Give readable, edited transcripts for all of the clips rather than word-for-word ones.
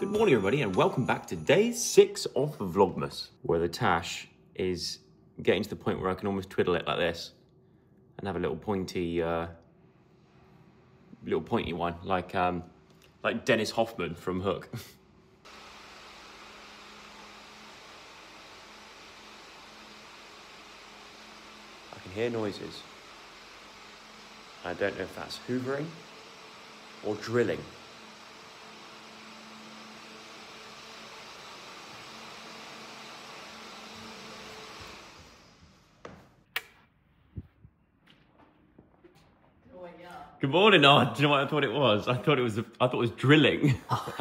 Good morning everybody and welcome back to day 6 of Vlogmas, where the tash is getting to the point where I can almost twiddle it like this and have a little pointy one, like Dennis Hoffman from Hook. I can hear noises. I don't know if that's hoovering or drilling. Good morning. Oh, do you know what I thought it was? I thought it was drilling. I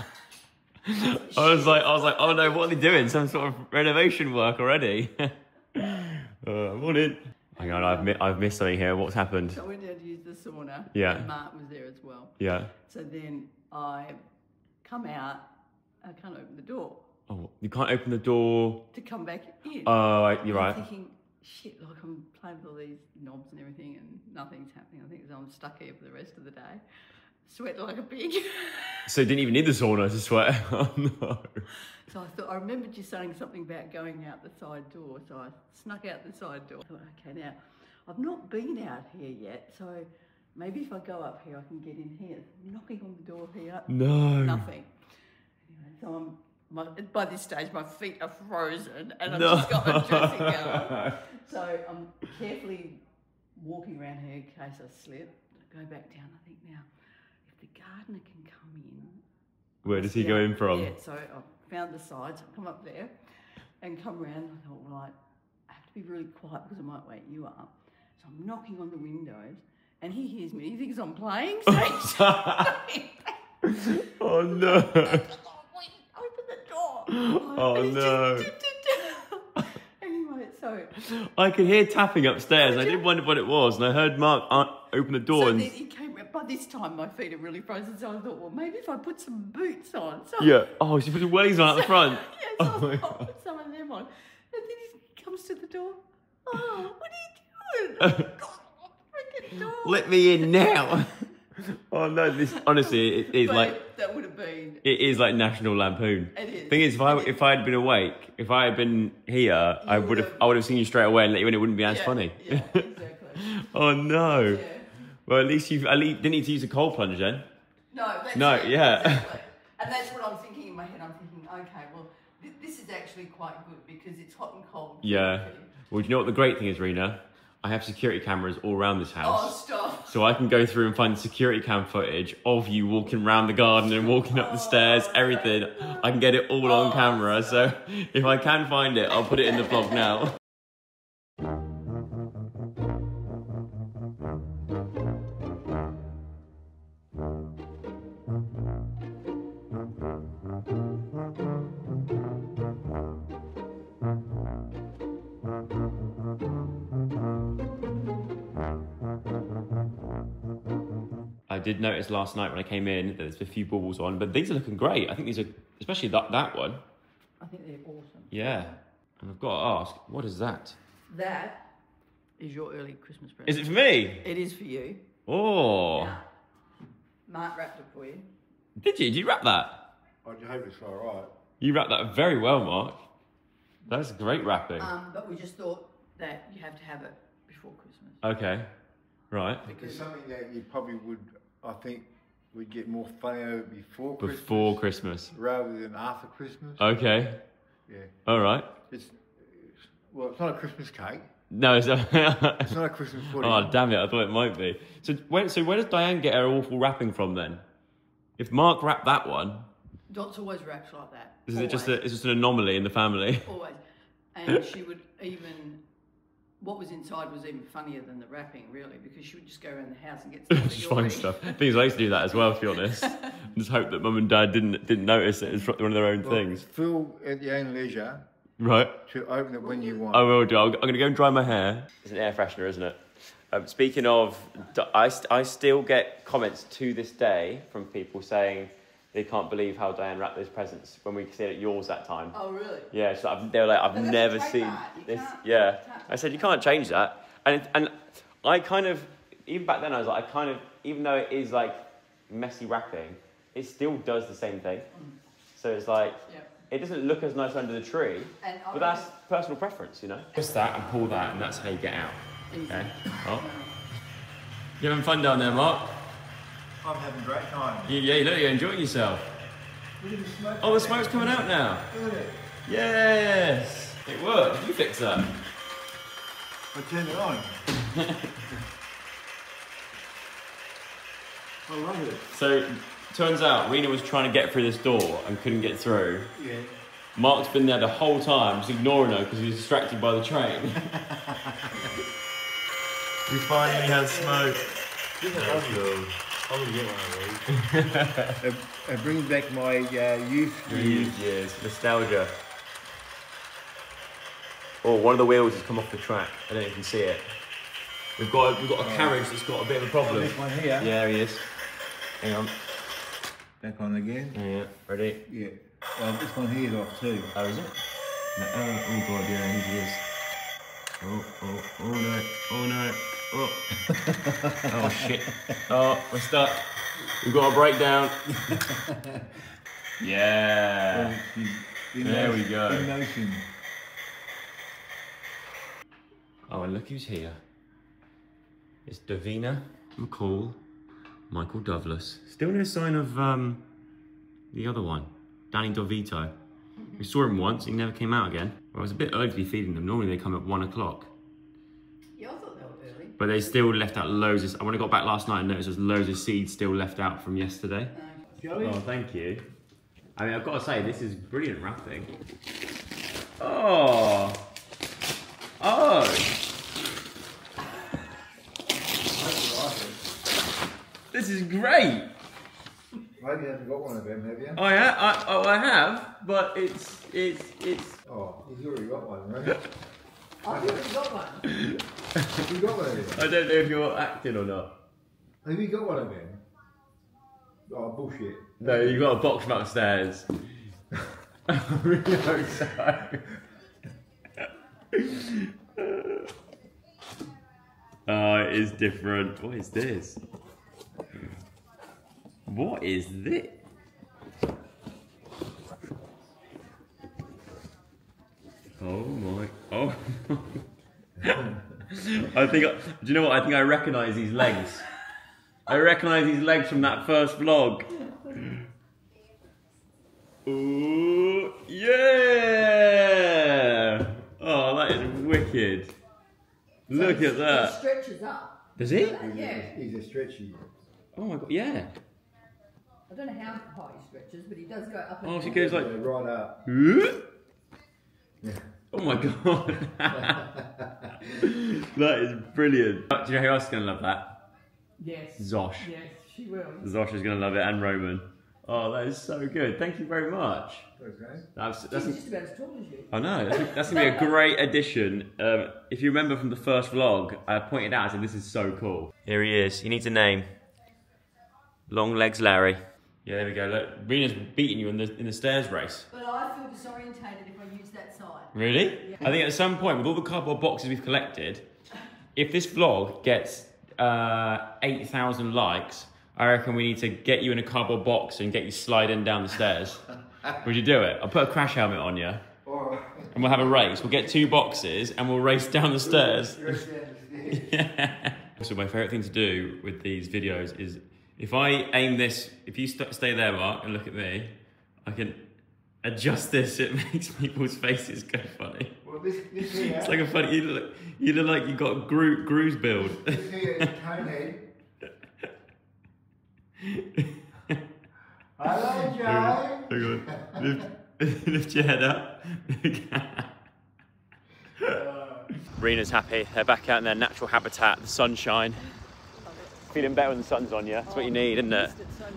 was like, oh no, what are they doing? Some sort of renovation work already. Morning. Hang on, I've missed something here. What's happened? So I went down to use the sauna. Yeah. And Mark was there as well. Yeah. So then I come out. I can't open the door. Oh, you can't open the door to come back in. Oh, you're right. I'm thinking, shit, like I'm playing with all these knobs and everything and nothing's happening. I think I'm stuck here for the rest of the day. Sweat like a pig. So you didn't even need the sauna to sweat? Oh no. So I remembered you saying something about going out the side door. So I snuck out the side door. I thought, okay, now I've not been out here yet. So maybe if I go up here, I can get in here. Knocking on the door here. No. Nothing. Anyway, so by this stage, my feet are frozen and I've just got my dressing gown. So I'm carefully walking around here in case I slip. I go back down. I think now, if the gardener can come in. Where does he go in from? Yeah, so I found the sides. I come up there and come around. I thought, well, I have to be really quiet because I might wake you up. So I'm knocking on the windows and he hears me. He thinks I'm playing. So he's oh no. Oh no. Anyway, so I could hear tapping upstairs. I did wonder what it was, and I heard Mark open the door. So and then he came. By this time, my feet are really frozen. So I thought, well, maybe if I put some boots on. So yeah. Oh, she put some wellies on at the front. Yeah, so I'll put some of them on. And then he comes to the door. Oh, what are you doing? God, freaking door. Let me in now. Oh no! This honestly, it is like that would have been. It is like National Lampoon. It is. Thing is, if I had been awake, if I had been here, I would have seen you straight away and let you in. It wouldn't be as funny. Yeah, exactly. Oh no! Yeah. Well, at least didn't need to use a cold plunge then. No. That's no. It, yeah. Exactly. And that's what I'm thinking in my head. I'm thinking, okay, well, this is actually quite good because it's hot and cold. Yeah. Well, do you know what the great thing is, Rina? I have security cameras all around this house. Oh, stop. So I can go through and find security cam footage of you walking around the garden and walking up the stairs, everything. I can get it all on camera. So if I can find it, I'll put it in the vlog now. I did notice last night when I came in that there's a few baubles on, but these are looking great. I think these are, especially that one. I think they're awesome. Yeah. And I've got to ask, what is that? That is your early Christmas present. Is it for me? It is for you. Oh. Yeah. Mark wrapped it for you. Did you? Did you wrap that? I hope it's all right. You wrapped that very well, Mark. That's great wrapping. But we just thought that you have to have it before Christmas. Okay. Right. Because something that you probably would, I think, would get more funny over before Christmas. Rather than after Christmas. Okay. Yeah. All right. It's not a Christmas cake. No, it's not a Christmas pudding. Oh, damn it. I thought it might be. So where does Diane get her awful wrapping from then? If Mark wrapped that one... Dot's always wrapped like that. Is it just an anomaly in the family? Always. And she would even... What was inside was even funnier than the wrapping, really, because she would just go around the house and get stuff. Just find stuff. Things I used to do that as well, to be honest. Just hope that Mum and Dad didn't notice it as one of their own things. Feel at your own leisure. Right. To open it when you want. I will do. I'm going to go and dry my hair. It's an air freshener, isn't it? Speaking of, I still get comments to this day from people saying they can't believe how Diane wrapped those presents when we stayed at yours that time. Oh, really? Yeah, so they were like, I've never seen this. Yeah. I said, you can't change that. And I kind of, even back then I was like, even though it is like messy wrapping, it still does the same thing. So it's like, Yep. it doesn't look as nice under the tree, And but that's personal preference, you know? Just that and pull that, and that's how you get out. Easy. Okay? Oh. You having fun down there, Mark? I'm having a great time. Yeah, look, you're enjoying yourself. Look at the smoke. Oh, the smoke's coming out now. Look at it. Yes! It worked. Did you fix that? I turned it on. I love it. So, turns out Rina was trying to get through this door and couldn't get through. Yeah. Mark's been there the whole time, just ignoring her because he was distracted by the train. We finally have smoke. I'm gonna get one of these. It brings back my youth years. Years, nostalgia. Oh, one of the wheels has come off the track. I don't know if you can see it. We've got a carriage that's got a bit of a problem. This one here. Yeah, he is. Hang on. Back on again. Yeah, ready? Yeah. This one here is off too. Oh, is it? No, oh god, yeah, he is. Oh no, oh no, oh. Oh shit. Oh, we're stuck. We've got a breakdown. Yeah. There we go. In motion. Oh, and look who's here. It's Davina McCall, Michael Douglas. Still no sign of the other one, Danny Dovito. We saw him once, he never came out again. I was a bit early feeding them. Normally they come at 1 o'clock. Yeah, I thought they were early. But they still left out loads of, when I got back last night and noticed there's loads of seeds still left out from yesterday. Joey? Oh, thank you. I mean, I've got to say, this is brilliant wrapping. Oh. Oh. This is great. Maybe you haven't got one of them, have you? I have, but it's. Oh, he's already got one, right? I've already got one. Have you got one of them? I don't know if you're acting or not. Have you got one of them? Oh, bullshit. No, you've got a box from upstairs. I really hope so. Oh, it is different. What is this? What is this? Oh my! Oh. Do you know what? I think I recognise these legs. I recognise these legs from that first vlog. Ooh, yeah! Oh, that is wicked. Look at that. It stretches up. Does he? Yeah. He's a stretchy. Oh my god, yeah. I don't know how high he stretches, but he does go up and Oh, she down. goes like. Yeah, right up. Yeah. Oh my god. That is brilliant. Do you know who else is going to love that? Yes. Zosh. Yes, she will. Zosh is going to love it, and Roman. Oh, that is so good. Thank you very much. Okay. That's She's just about as tall as you. I know. That's going to be a great addition. If you remember from the first vlog, I pointed out, I said, this is so cool. Here he is. He needs a name. Long Legs Larry. Yeah, there we go. Look, Rina's beating you in the stairs race. But I feel disorientated if I use that side. Really? Yeah. I think at some point, with all the cardboard boxes we've collected, if this vlog gets 8,000 likes, I reckon we need to get you in a cardboard box and get you sliding down the stairs. Would you do it? I'll put a crash helmet on you. Alright. And we'll have a race. We'll get 2 boxes and we'll race down the stairs. Yeah. So my favourite thing to do with these videos is, if I aim this, if you stay there, Mark, and look at me, I can adjust this. It makes people's faces go funny. Well, this here. It's like a funny. You look like you got Gru's build. This here is Conehead. Hello, Joe. Hang on. Lift your head up. Rina's happy. They're back out in their natural habitat, the sunshine. Feeling better when the sun's on you. That's what you need, isn't it?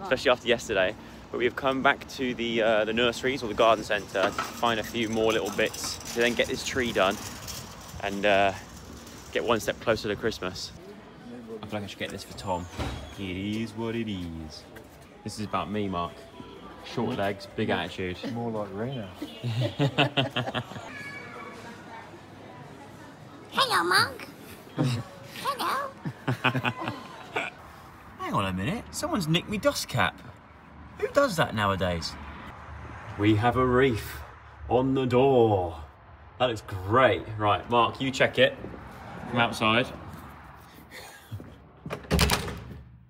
Especially after yesterday. But we've come back to the nurseries or the garden centre to find a few more little bits to then get this tree done and get one step closer to Christmas. I feel like I should get this for Tom. It is what it is. This is about me, Mark. Short legs, big attitude. More like Rina. Hello, Monk. Hello. Hang on a minute, someone's nicked me dust cap. Who does that nowadays? We have a wreath on the door. That looks great. Right, Mark, you check it from outside.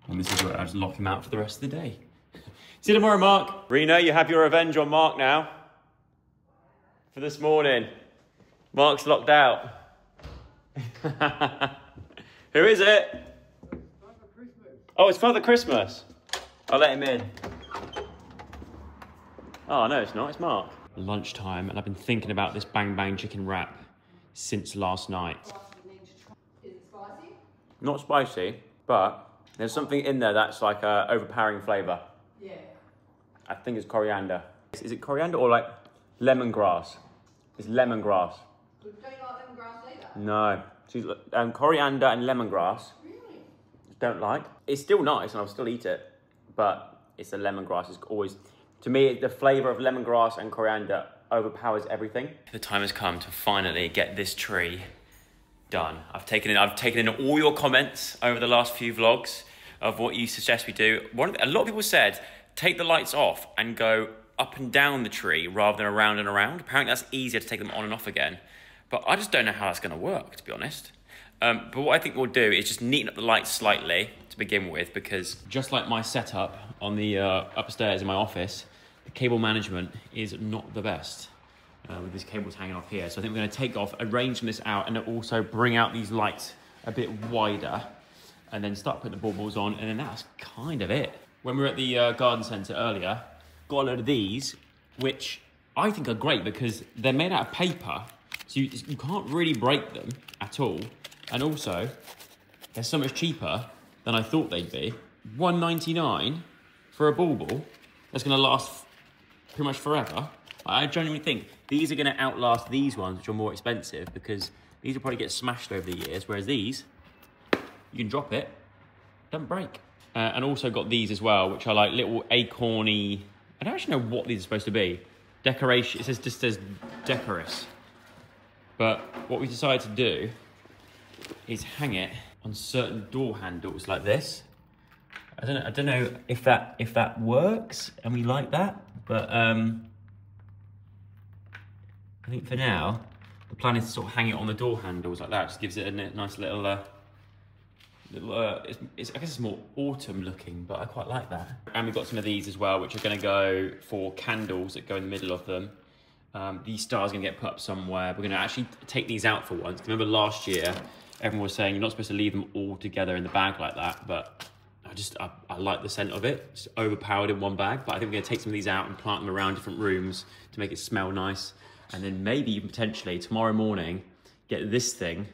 And this is where I just lock him out for the rest of the day. See you tomorrow, Mark. Rina, you have your revenge on Mark now. For this morning. Mark's locked out. Who is it? Father Christmas. Oh, it's Father Christmas. I'll let him in. Oh, no, it's not. It's Mark. Lunchtime, and I've been thinking about this bang bang chicken wrap since last night. Is it spicy? Not spicy, but there's something in there that's like a overpowering flavour. Yeah. I think it's coriander. Is it coriander or like lemongrass? It's lemongrass. Don't you like lemongrass either? No. She's, coriander and lemongrass. Really? Don't like. It's still nice and I'll still eat it, but it's the lemongrass. It's always, to me, the flavour of lemongrass and coriander overpowers everything. The time has come to finally get this tree done. I've taken in all your comments over the last few vlogs of what you suggest we do. A lot of people said, take the lights off and go up and down the tree rather than around and around. Apparently that's easier to take them on and off again. But I just don't know how that's going to work, to be honest. But what I think we'll do is just neaten up the lights slightly to begin with, because just like my setup on the upstairs in my office, the cable management is not the best with these cables hanging off here. So I think we're going to take off, arrange this out, and also bring out these lights a bit wider, and then start putting the baubles on, and then that's kind of it. When we were at the garden centre earlier, got a load of these, which I think are great because they're made out of paper, so you can't really break them at all. And also, they're so much cheaper than I thought they'd be. $1.99 for a bauble that's going to last pretty much forever. I genuinely think these are going to outlast these ones, which are more expensive, because these will probably get smashed over the years, whereas these, you can drop it, don't break. And also got these as well, which are like little acorny, I don't actually know what these are supposed to be. Decoration, just says decorous. But what we decided to do is hang it on certain door handles like this. I don't know if that works and we like that, but I think for now the plan is to sort of hang it on the door handles like that. Just gives it a nice little I guess it's more autumn looking, but I quite like that. And we've got some of these as well, which are going to go for candles that go in the middle of them. These stars are going to get put up somewhere. We're going to actually take these out for once. Remember last year, everyone was saying you're not supposed to leave them all together in the bag like that, but I like the scent of it. It's overpowered in one bag, but I think we're going to take some of these out and plant them around different rooms to make it smell nice. And then maybe even potentially tomorrow morning, get this thing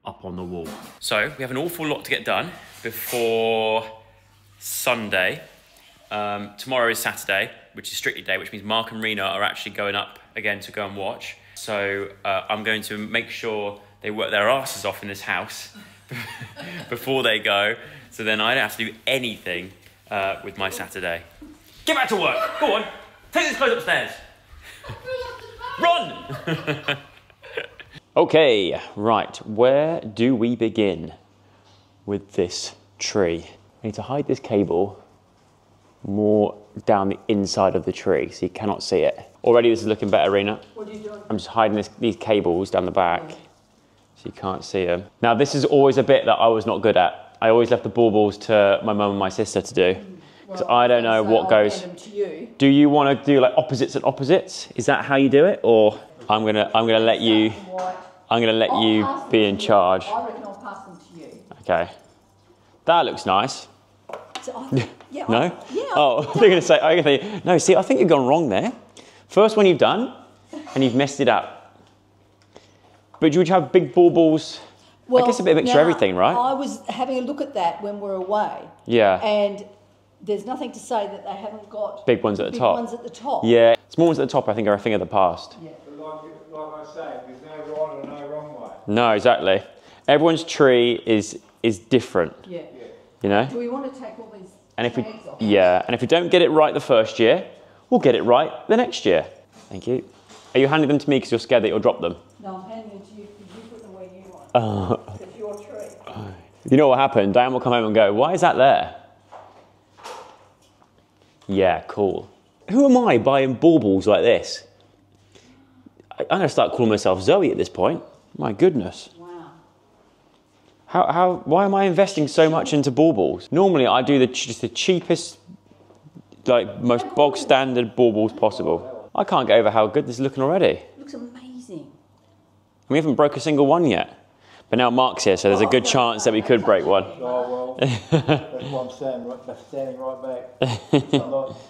up on the wall. So we have an awful lot to get done before Sunday. Tomorrow is Saturday, which is Strictly Day, which means Mark and Rina are actually going up again to go and watch. So I'm going to make sure they work their asses off in this house before they go. So then I don't have to do anything with my Saturday. Get back to work. Go on. Take these clothes upstairs. Run! Okay, right. Where do we begin with this tree? I need to hide this cable more down the inside of the tree so you cannot see it. Already this is looking better, Rina. What are you doing? I'm just hiding these cables down the back so you can't see them. Now this is always a bit that I was not good at. I always left the baubles to my mum and my sister to do. Because I don't know what goes. Hand them to you. Do you want to do like opposites and opposites? Is that how you do it? Or I'm gonna let you be in charge. I reckon I'll pass them to you. Okay. That looks nice. So yeah, No? Oh, they're going to say, no, see, I think you've gone wrong there. First one you've done, and you've messed it up. But would you have big baubles? Well, I guess a bit of mixture of everything, right? I was having a look at that when we're away. Yeah. And there's nothing to say that they haven't got Big ones at the top. Big ones at the top. Yeah. Small ones at the top, I think, are a thing of the past. Yeah. Like I say, there's no right or no wrong way. No, exactly. Everyone's tree is different. Yeah. You know? Do we want to take all these And if we, tags off? yeah, and if we don't get it right the first year, we'll get it right the next year. Thank you. Are you handing them to me because you're scared that you'll drop them? No, I'm handing them to you because you put them where you want. It's your tree. You know what happened? Diane will come home and go, why is that there? Yeah, cool. Who am I buying baubles like this? I'm going to start calling myself Zoe at this point. My goodness. Wow. Why am I investing so much into baubles? Normally I do just the cheapest, like most bog standard baubles possible. I can't get over how good this is looking already. Looks amazing. We haven't broke a single one yet. But now Mark's here, so there's a good chance that we could break one. Oh, well, that's why I'm standing right back.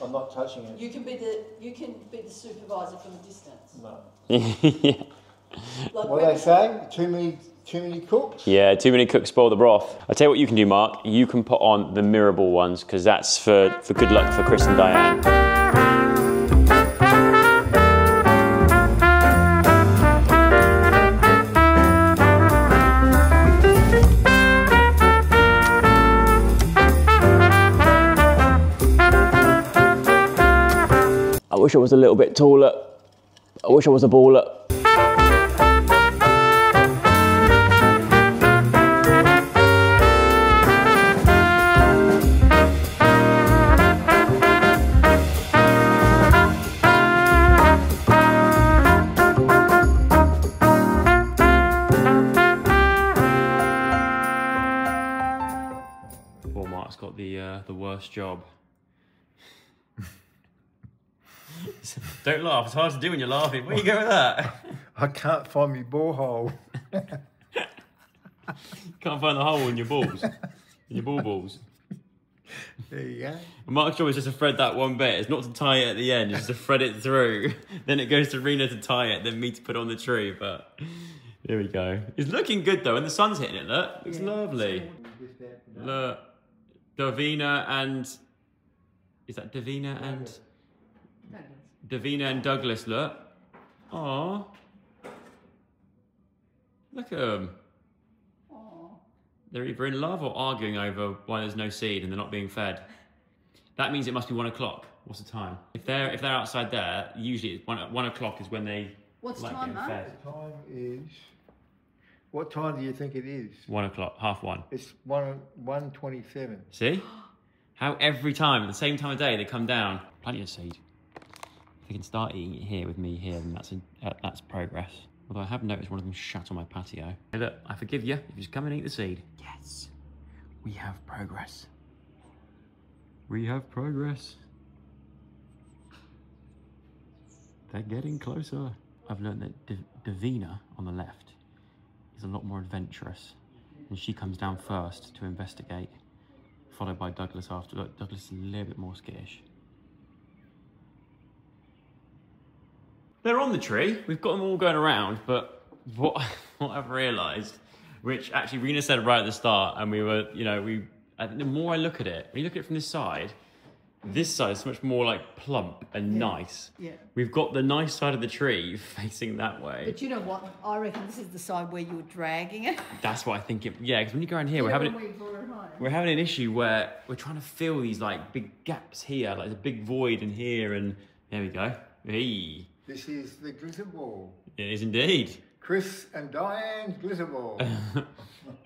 I'm not touching it. You can be the supervisor from a distance. No. Yeah. Like What they say? Too many cooks? Yeah, too many cooks spoil the broth. I tell you what you can do, Mark. You can put on the mirror ball ones, because that's for good luck for Chris and Diane. I wish I was a little bit taller. I wish I was a baller. Poor Mark's got the worst job. Don't laugh, it's hard to do when you're laughing. Where you go with that? I can't find my borehole. Can't find the hole in your balls. In your balls. There you go. And Mark's job is just to thread that one bit. It's not to tie it at the end, it's just to thread it through. Then it goes to Rina to tie it, then me to put on the tree, but there we go. It's looking good though, and the sun's hitting it, look. It's lovely. Look. Davina and... Is that Davina and... Davina and Douglas, look. Aww. Look at them. They're either in love or arguing over why there's no seed and they're not being fed. That means it must be 1 o'clock. What's the time? If they're outside there, usually it's 1 o'clock is when they What's like time, getting fed. The time is... What time do you think it is? 1 o'clock, 1:30. It's 1:27. See? How every time, at the same time of day, they come down. Plenty of seed. If they can start eating it here with me here, then that's progress. Although I have noticed one of them shat on my patio. Hey look, I forgive you if you just come and eat the seed. Yes, we have progress. We have progress. They're getting closer. I've learned that Davina on the left is a lot more adventurous. And she comes down first to investigate, followed by Douglas after. Look, Douglas is a little bit more skittish. They're on the tree. We've got them all going around, but what I've realised, which actually Rina said right at the start, and we were, you know, I think the more I look at it, when you look at it from this side is much more like plump and nice. Yeah. We've got the nice side of the tree facing that way. But you know what? I reckon this is the side where you were dragging it. That's what I think it, yeah, because when you go around here, we're having an issue where we're trying to fill these like big gaps here, like there's a big void in here, and there we go. Hey. This is the glitter ball. It is indeed. Chris and Diane's glitter ball.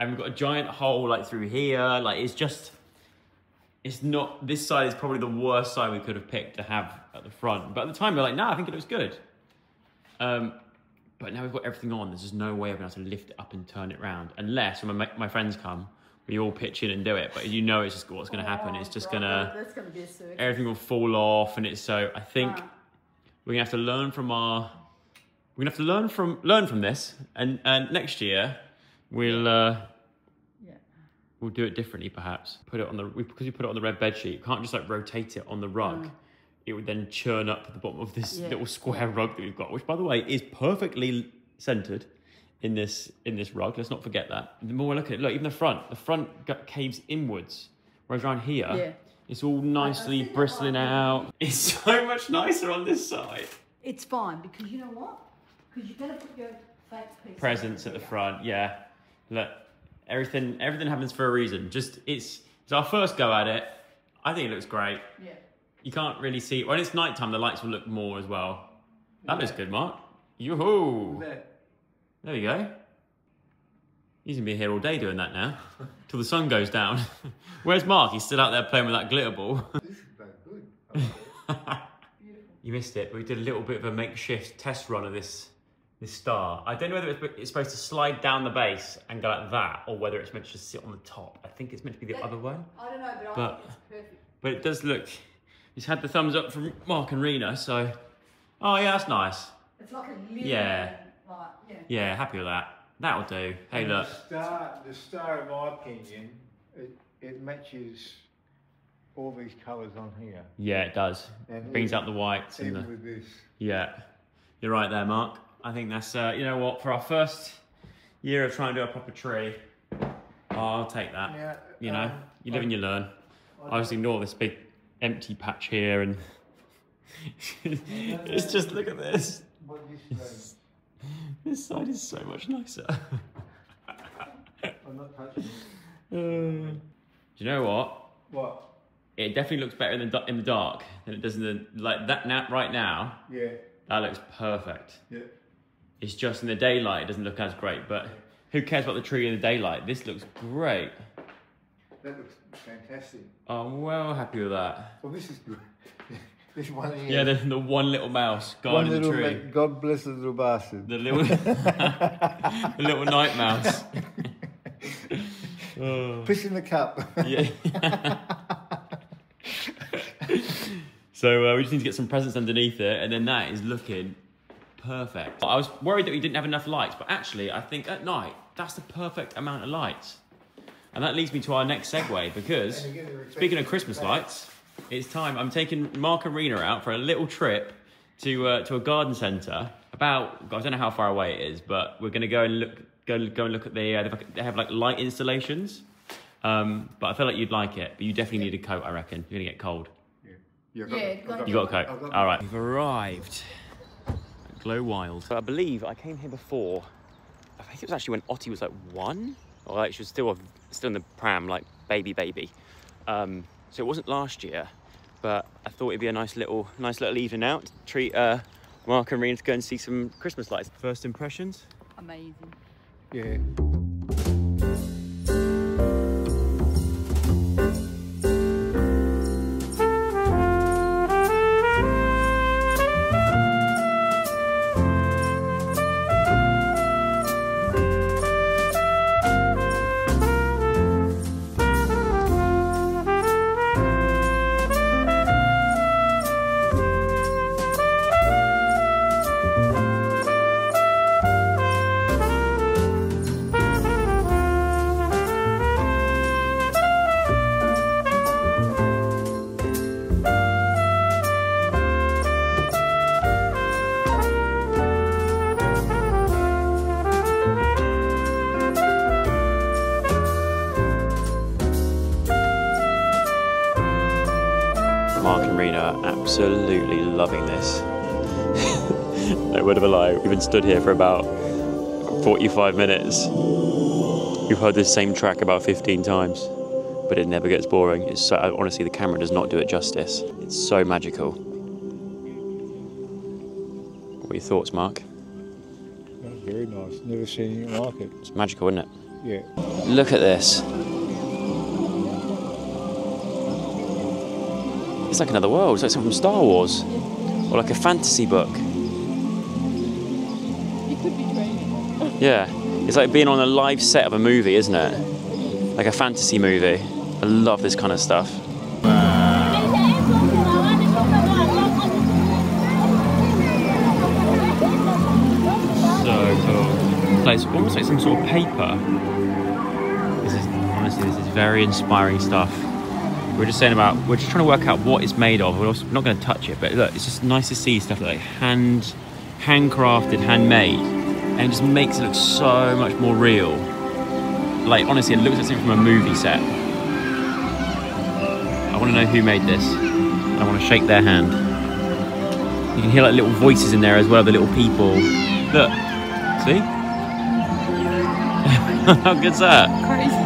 And we've got a giant hole like through here. Like it's not, this side is probably the worst side we could have picked to have at the front. But at the time we were like, nah, I think it looks good. But now we've got everything on. There's just no way of being able to lift it up and turn it around. Unless when my friends come, we all pitch in and do it. But you know it's just what's going to happen. It's just that's going to be a circus. Everything will fall off. And it's so, I think we're going to have to learn from learn from this. And next year, we'll do it differently, perhaps. Put it on because we put it on the red bed sheet. You can't just like rotate it on the rug. It would then churn up to the bottom of this little square rug that we've got, which, by the way, is perfectly centered in this rug. Let's not forget that. The more I look at it, look, even the front caves inwards, whereas around here, it's all nicely bristling out. It's so much nicer on this side. It's fine because you know what? Because you're going to put your face piece presents at the front, yeah. Look. Everything happens for a reason. Just it's our first go at it. I think it looks great. Yeah. You can't really see when it's nighttime. The lights will look more as well. That looks good, Mark. Yoo-hoo! There we go. He's gonna be here all day doing that now, till the sun goes down. Where's Mark? He's still out there playing with that glitter ball. This is very good. You missed it, but we did a little bit of a makeshift test run of this star. I don't know whether it's supposed to slide down the base and go like that, or whether it's meant to just sit on the top. I think it's meant to be the other one. I don't know, but I think it's perfect. But it does look, he's had the thumbs up from Mark and Rina, so, oh yeah, that's nice. It's like a little, Yeah. like, yeah. Yeah, happy with that. That'll do. Hey, And look. The star, in my opinion, it matches all these colours on here. Yeah, it does. And Brings out the whites and even the, with this. yeah. You're right there, Mark. I think that's, you know what, for our first year of trying to do a proper tree, I'll take that. Yeah, you know, you live and you learn. I just ignore this big empty patch here and it's just, look at this. What this This side is so much nicer. I'm not touching it. Do you know what? What? It definitely looks better in the dark than it does in the, like that right now. Yeah. That looks perfect. Yeah. It's just in the daylight, it doesn't look as great, but who cares about the tree in the daylight? This looks great. That looks fantastic. I'm well happy with that. Well, this is good. This one here. Yeah, the one little mouse guarding the tree. God bless the little bastard. The little, the little night mouse. Piss in the cup. Yeah. So we just need to get some presents underneath it, and then that is looking perfect. I was worried that we didn't have enough lights, but actually I think at night, that's the perfect amount of lights. And that leads me to our next segue, because speaking of Christmas lights, it's time. I'm taking Mark and Rina out for a little trip to a garden centre. About, I don't know how far away it is, but we're going to go and look at the. They have like light installations, but I feel like you'd like it. But you definitely need a coat, I reckon. You're going to get cold. Yeah, You got a coat. All right. We've arrived at Glow Wild. I believe I came here before. I think it was actually when Ottie was like 1, or like she was still in the pram, like baby. So it wasn't last year, but I thought it'd be a nice little evening out to treat Mark and Rina to go and see some Christmas lights. First impressions? Amazing. Yeah. Mark and Rina are absolutely loving this. No word of a lie, we've been stood here for about 45 minutes. We've heard this same track about 15 times, but it never gets boring. It's so, honestly, the camera does not do it justice. It's so magical. What are your thoughts, Mark? That's very nice. Never seen anything like it. It's magical, isn't it? Yeah. Look at this. It's like another world. It's like something from Star Wars, or like a fantasy book. You could be dreaming. Yeah, it's like being on a live set of a movie, isn't it? Like a fantasy movie. I love this kind of stuff. So cool. It's almost like some sort of paper. This is very inspiring stuff. We're just trying to work out what it's made of. We're not going to touch it, but look, it's just nice to see stuff like handcrafted, handmade, and it just makes it look so much more real. Like, honestly, it looks like something from a movie set. I want to know who made this. I want to shake their hand. You can hear like little voices in there as well, the little people. Look, see? How good's that? Crazy.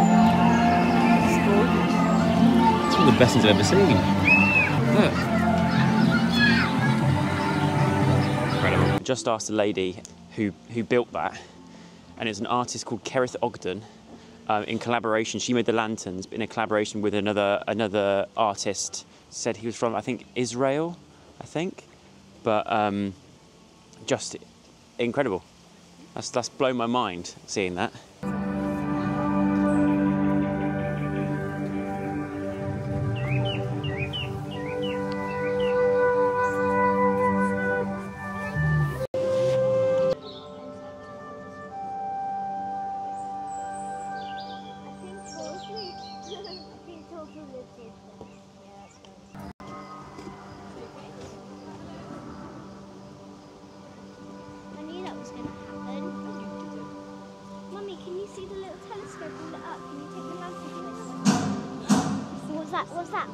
It's one of the best things I've ever seen. Look. Incredible. I just asked a lady who built that, and it's an artist called Kerith Ogden. In collaboration, she made the lanterns, but in a collaboration with another artist. Said he was from, I think, Israel, but just incredible. That's blown my mind seeing that. What's that?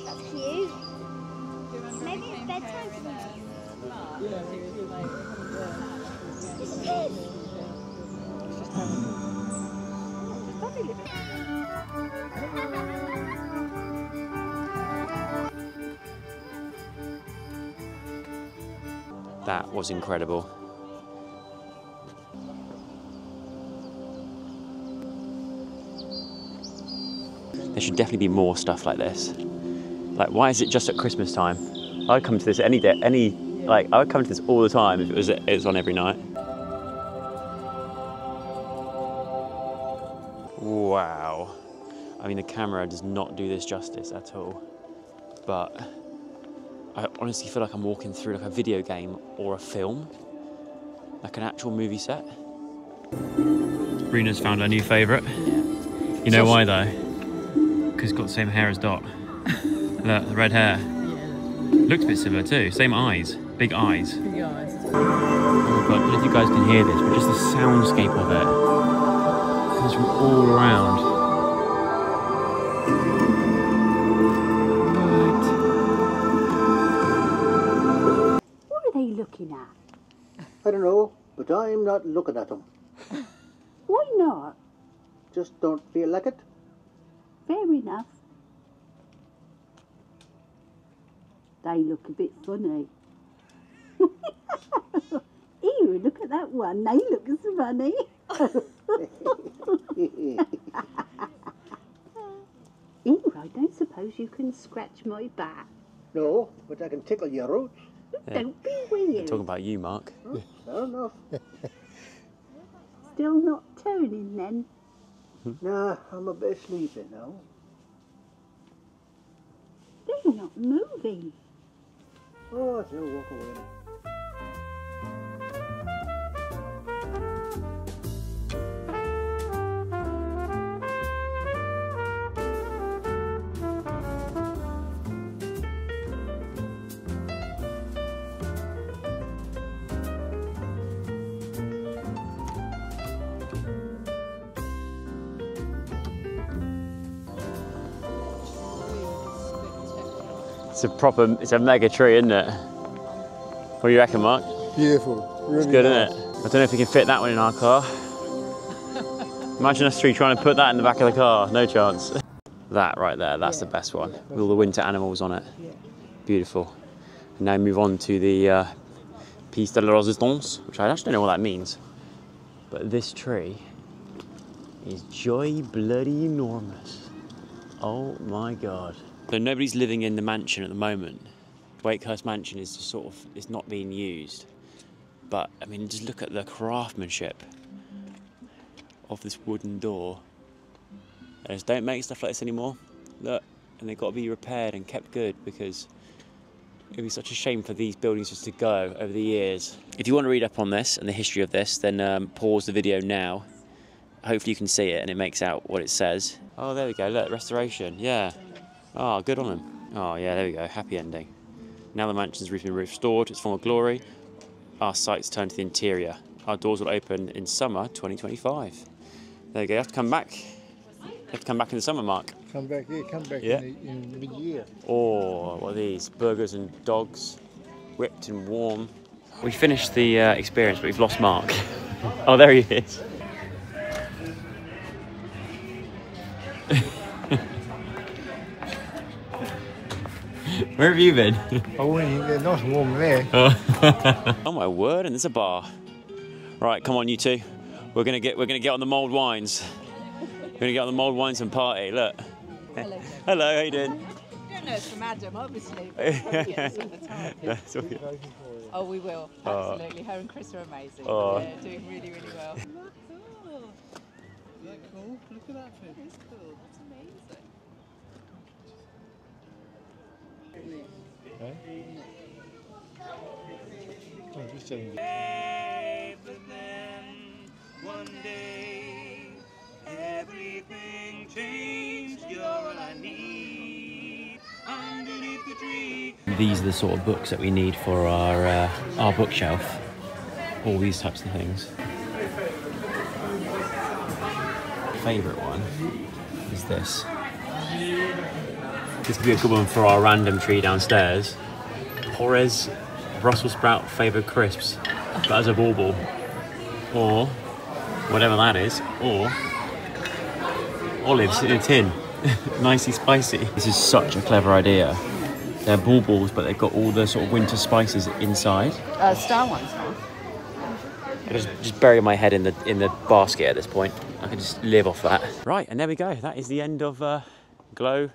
That's cute. Maybe it's bedtime for them. It's kids. That was incredible. There should definitely be more stuff like this. Like, why is it just at Christmas time? I'd come to this any day, I would come to this all the time if it was on every night. Wow. I mean, the camera does not do this justice at all, but I honestly feel like I'm walking through like a video game or a film, like an actual movie set. Rina's found her new favourite. You know why though? Because it's got the same hair as Dot. Look, the red hair. Looks a bit similar too. Same eyes, big eyes. Big eyes. Oh my god, I don't know if you guys can hear this, but just the soundscape of it comes from all around. What are they looking at? I don't know, but I'm not looking at them. Why not? Just don't feel like it. Fair enough. They look a bit funny. Ew, look at that one. They look as funny. Ew, I don't suppose you can scratch my back. No, but I can tickle your roots. Yeah. Don't be weird. Talking about you, Mark. Fair enough. Still not turning then? Nah, I'm a bit sleepy now. They're not moving. Oh, they'll walk away. It's a mega tree, isn't it? What do you reckon, Mark? Beautiful. Really It's good, nice. isn't it? I don't know if we can fit that one in our car. Imagine us three trying to put that in the back of the car. No chance. That right there, that's the best one. With all the winter animals on it. Yeah. Beautiful. And now move on to the piece de la résistance, which I actually don't know what that means. But this tree is joy bloody enormous. Oh my God. So nobody's living in the mansion at the moment. Wakehurst Mansion is just sort of, it's not being used. But I mean, just look at the craftsmanship of this wooden door. They just don't make stuff like this anymore. Look, and they've got to be repaired and kept good because it would be such a shame for these buildings just to go over the years. If you want to read up on this and the history of this, then pause the video now. Hopefully you can see it and it makes out what it says. Oh, there we go, look, restoration, yeah. Oh, good on them. Oh yeah, there we go, happy ending. Now the mansion's roof has been restored to its former glory. Our sights turn to the interior. Our doors will open in summer 2025. There you go, you have to come back. You have to come back in the summer, Mark. Come back here, come back Yeah. in mid-year. Oh, what are these? Burgers and dogs, whipped and warm. We finished the experience, but we've lost Mark. Oh, there he is. Where have you been? Oh, they're nice and warm there. Oh my word, and there's a bar. Right, come on you two. We're gonna get on the mulled wines. We're gonna get on the mulled wines and party. Look. Hello. Hello, how you doing? I don't know it's from Adam, obviously. But probably get this all the time. That's all good. Oh, we will. Absolutely. Her and Chris are amazing. Oh. Yeah, doing really, really well. Is that cool? Look at that thing. It's cool. That's amazing. Oh, just saying. One day, everything changed. You're all I need underneath the tree. These are the sort of books that we need for our bookshelf. All these types of things. Favorite one is this. This could be a good one for our random tree downstairs. Horace Brussels sprout flavoured crisps, but as a bauble, or whatever that is, or olives in a tin, nicely spicy. This is such a clever idea. They're baubles, but they've got all the sort of winter spices inside. Star ones, huh? I just bury my head in the basket at this point. I can just live off that. Right, and there we go. That is the end of Glow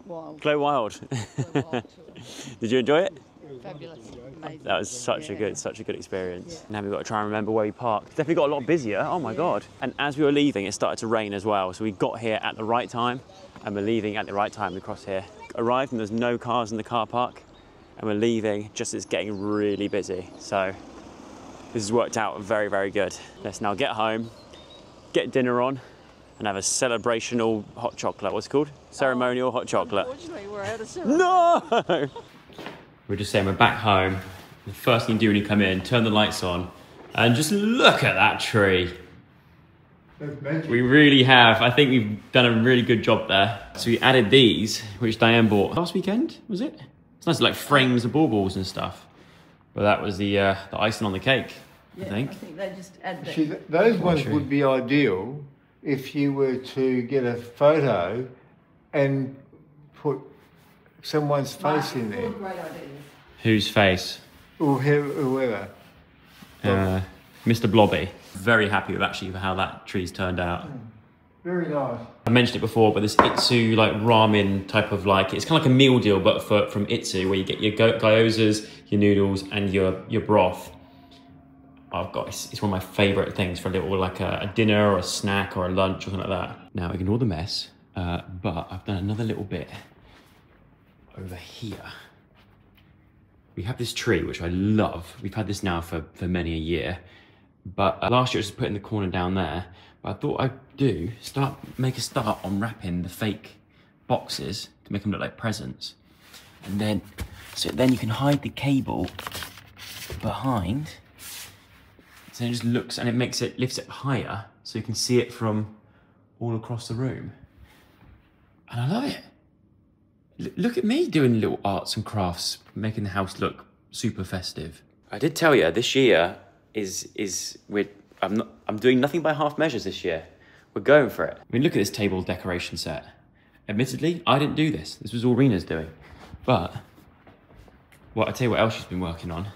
Wild. Glow Wild. Did you enjoy it? Fabulous. Amazing. That was such a good experience. Now we've got to try and remember where we parked. It's definitely got a lot busier. Oh my God. And as we were leaving, it started to rain as well. So we got here at the right time and we're leaving at the right time. We crossed here. Arrived and there's no cars in the car park and we're leaving just as it's getting really busy. So this has worked out very, very good. Let's now get home, get dinner on and have a celebrational hot chocolate. What's it called? Ceremonial hot chocolate. Unfortunately, we're out of service. No! We're just saying we're back home. The first thing you do when you come in, turn the lights on and just look at that tree. We really have. I think we've done a really good job there. So we added these, which Diane bought last weekend, was it? It's nice, like frames of baubles and stuff. But that was the icing on the cake, Yeah, I think. I think they just add the... See, those ones would be ideal if you were to get a photo and put someone's face in there. Great ideas. Whose face? Or whoever. Mr. Blobby. Very happy with actually how that tree's turned out. Very nice. I mentioned it before, but this Itsu like ramen type of like, it's kind of like a meal deal, but from Itsu, where you get your gyozas, your noodles, and your broth. I've got, it's one of my favourite things for a little like a dinner or a snack or a lunch or something like that. Now ignore the mess, but I've done another little bit over here. We have this tree, which I love. We've had this now for many a year, but last year I was put in the corner down there. But I thought I'd make a start on wrapping the fake boxes to make them look like presents. And then, so then you can hide the cable behind. So it just looks, and lifts it higher so you can see it from all across the room. And I love it. Look at me doing little arts and crafts, making the house look super festive. I did tell you this year I'm doing nothing by half measures this year. We're going for it. I mean, look at this table decoration set. Admittedly, I didn't do this. This was all Rina's doing. But, well, I'll tell you what else she's been working on.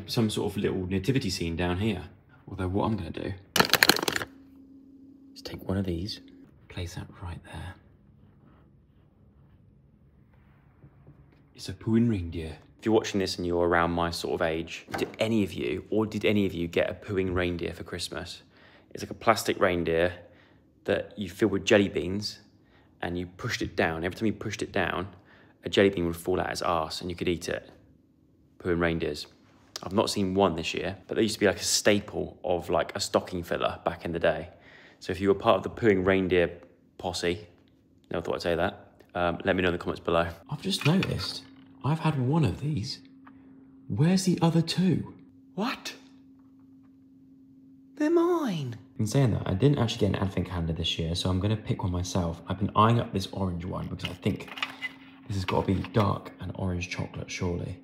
Some sort of little nativity scene down here. Although what I'm gonna do is take one of these, place that right there. It's a pooing reindeer. If you're watching this and you're around my sort of age, did any of you get a pooing reindeer for Christmas? It's like a plastic reindeer that you fill with jelly beans and you pushed it down. Every time you pushed it down, a jelly bean would fall out its arse and you could eat it. Pooing reindeers. I've not seen one this year, but they used to be like a staple of like a stocking filler back in the day. So if you were part of the pooing reindeer posse, never thought I'd say that, let me know in the comments below. I've just noticed, I've had one of these. Where's the other two? What? They're mine. In saying that, I didn't actually get an advent calendar this year, so I'm gonna pick one myself. I've been eyeing up this orange one because I think this has got to be dark and orange chocolate, surely.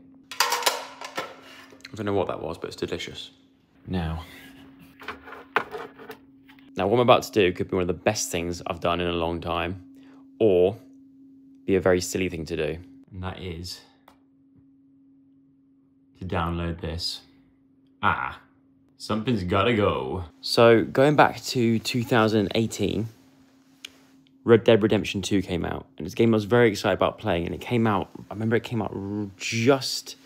I don't know what that was, but it's delicious. Now what I'm about to do could be one of the best things I've done in a long time, or be a very silly thing to do. And that is to download this. Something's gotta go. So going back to 2018, Red Dead Redemption 2 came out, and it's a game I was very excited about playing, and it came out, I remember it came out just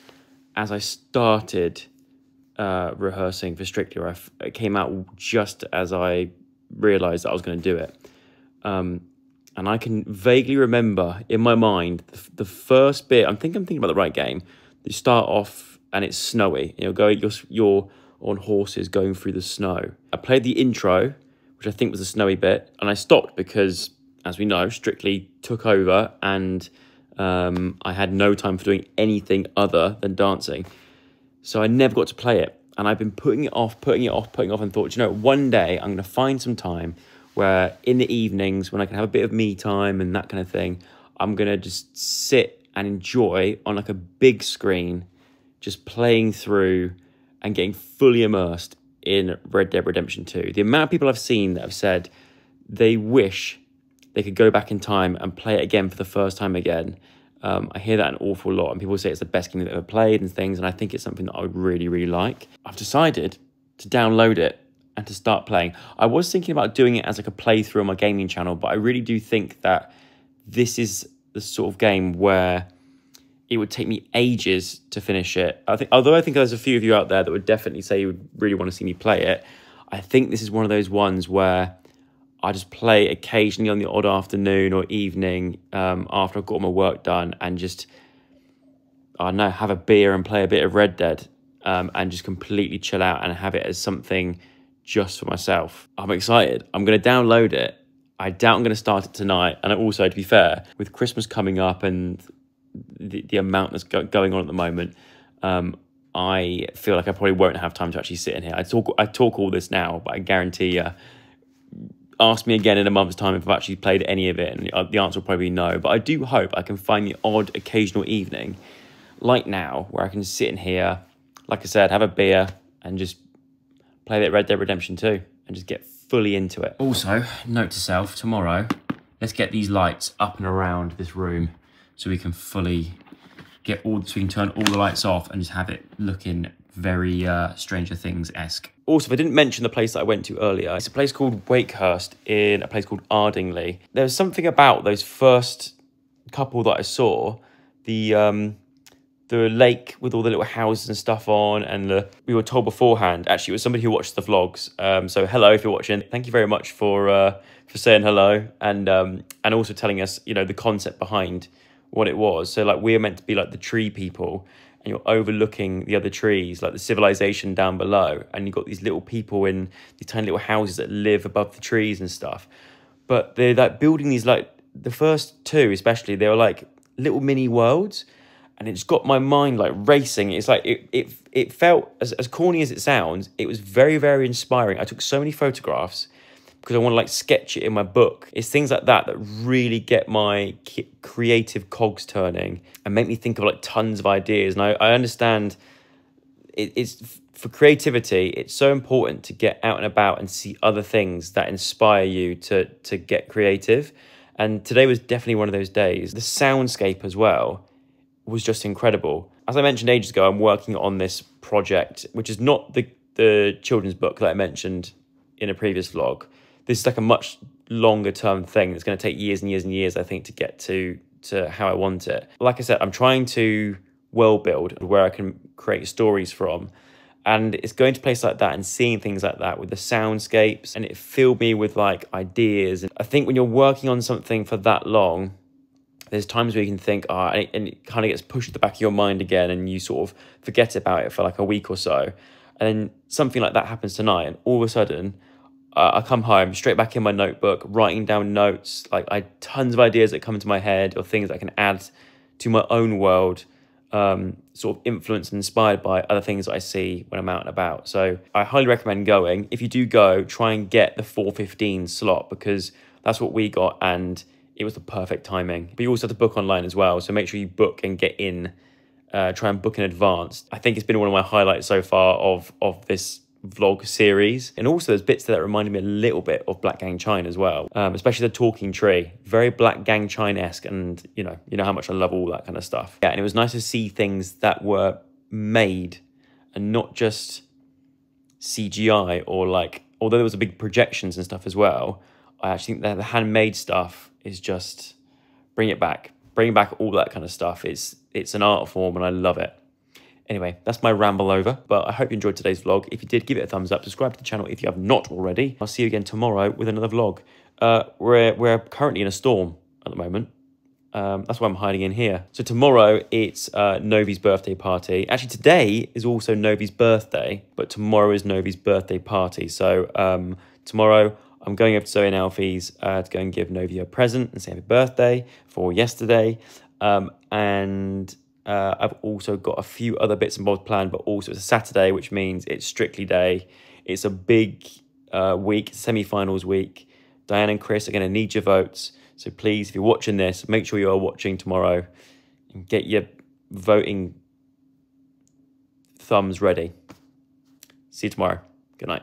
as I started rehearsing for Strictly, or it came out just as I realised that I was going to do it. And I can vaguely remember in my mind, the first bit, I'm thinking about the right game. You start off and it's snowy, and you're on horses going through the snow. I played the intro, which I think was the snowy bit, and I stopped because, as we know, Strictly took over, and I had no time for doing anything other than dancing. So I never got to play it. And I've been putting it off, and thought, one day I'm going to find some time where in the evenings when I can have a bit of me time and that kind of thing, I'm going to just sit and enjoy on like a big screen, just playing through and getting fully immersed in Red Dead Redemption 2. The amount of people I've seen that have said they wish they could go back in time and play it again for the first time again. I hear that an awful lot, and people say it's the best game they've ever played and things, and I think it's something that I would really, really like. I've decided to download it and to start playing. I was thinking about doing it as like a playthrough on my gaming channel, but I really do think that this is the sort of game where it would take me ages to finish it. Although I think there's a few of you out there that would definitely say you would really want to see me play it, I think this is one of those ones where I just play occasionally on the odd afternoon or evening after I've got all my work done, and just, I don't know, have a beer and play a bit of Red Dead and just completely chill out and have it as something just for myself. I'm excited. I'm going to download it. I doubt I'm going to start it tonight. And also, to be fair, with Christmas coming up and the amount that's going on at the moment, I feel like I probably won't have time to actually sit in here. I talk all this now, but I guarantee you, ask me again in a month's time if I've actually played any of it, and the answer will probably be no. But I do hope I can find the odd occasional evening, like now, where I can sit in here, like I said, have a beer, and just play a bit Red Dead Redemption 2, and just get fully into it. Also, note to self, tomorrow, let's get these lights up and around this room so we can fully get so we can turn all the lights off and just have it looking very Stranger Things-esque. Also, if I didn't mention the place that I went to earlier, it's a place called Wakehurst in a place called Ardingly. There was something about those first couple that I saw, the lake with all the little houses and stuff on, and we were told beforehand, actually it was somebody who watched the vlogs, so hello if you're watching. Thank you very much for saying hello, and also telling us, the concept behind what it was. So like, we're meant to be like the tree people, and you're overlooking the other trees, like the civilization down below, and you've got these little people in these tiny little houses that live above the trees and stuff. But they're like building these, like the first two especially, they were like little mini worlds, and it just got my mind like racing. It's like it felt, as corny as it sounds, it was very, very inspiring. I took so many photographs because I want to like sketch it in my book. It's things like that that really get my creative cogs turning and make me think of like tons of ideas. And I understand it's for creativity, it's so important to get out and about and see other things that inspire you to get creative. And today was definitely one of those days. The soundscape as well was just incredible. As I mentioned ages ago, I'm working on this project, which is not the children's book that I mentioned in a previous vlog. This is like a much longer term thing that's going to take years and years and years, I think, to get to how I want it. Like I said, I'm trying to world build where I can create stories from. And it's going to places like that and seeing things like that with the soundscapes, and it filled me with like ideas. And I think when you're working on something for that long, there's times where you can think, and it kind of gets pushed at the back of your mind again, and you sort of forget about it for like a week or so. And then something like that happens tonight, and all of a sudden, I come home, straight back in my notebook, writing down notes, like tons of ideas that come into my head, or things that I can add to my own world, sort of influenced and inspired by other things that I see when I'm out and about. So I highly recommend going. If you do go, try and get the 4:15 slot, because that's what we got, and it was the perfect timing. But you also have to book online as well, so make sure you book and get in, try and book in advance. I think it's been one of my highlights so far of this vlog series. And also there's bits that reminded me a little bit of Black Gang Chine as well, especially the talking tree, very Black Gang Chine-esque, and you know how much I love all that kind of stuff. Yeah, and it was nice to see things that were made and not just CGI or like, although there was a big projections and stuff as well, I actually think that the handmade stuff is just bring back all that kind of stuff. It's an art form and I love it. Anyway, that's my ramble over, but I hope you enjoyed today's vlog. If you did, give it a thumbs up, subscribe to the channel if you have not already. I'll see you again tomorrow with another vlog. We're currently in a storm at the moment. That's why I'm hiding in here. So tomorrow it's Novi's birthday party. Actually, today is also Novi's birthday, but tomorrow is Novi's birthday party. So tomorrow I'm going over to Zoe and Alfie's to go and give Novi a present and say happy birthday for yesterday. And I've also got a few other bits and bobs planned, but also it's a Saturday, which means it's Strictly Day. It's a big week, semi-finals week. Diane and Chris are going to need your votes. So please, if you're watching this, make sure you are watching tomorrow and get your voting thumbs ready. See you tomorrow. Good night.